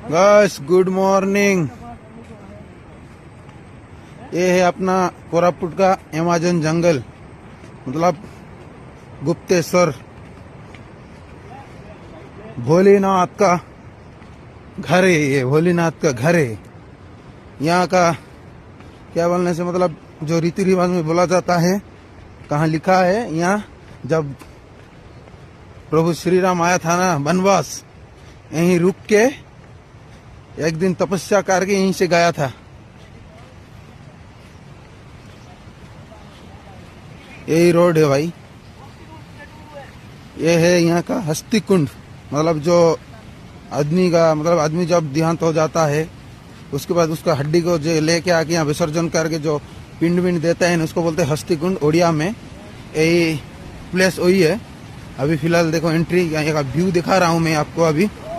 Guys good morning. ये है अपना कोरापुट का अमेज़न जंगल, मतलब गुप्तेश्वर भोलेनाथ का घर है। ये भोलेनाथ का घर है। यहाँ का क्या बोलने से मतलब जो रीति रिवाज में बोला जाता है, कहाँ लिखा है, यहाँ जब प्रभु श्री राम आया था ना वनवास, यहीं रुक के एक दिन तपस्या करके यहीं से गया था। यही रोड है भाई। ये है यहाँ का हस्ती कुंड, मतलब जो आदमी का मतलब आदमी जब देहांत हो जाता है उसके बाद उसका हड्डी को जो लेके आके यहाँ विसर्जन करके जो पिंड विंड देता है उसको बोलते हैं हस्ती कुंड ओडिया में। यही प्लेस वही है। अभी फिलहाल देखो एंट्री, यहाँ का व्यू दिखा रहा हूँ मैं आपको अभी।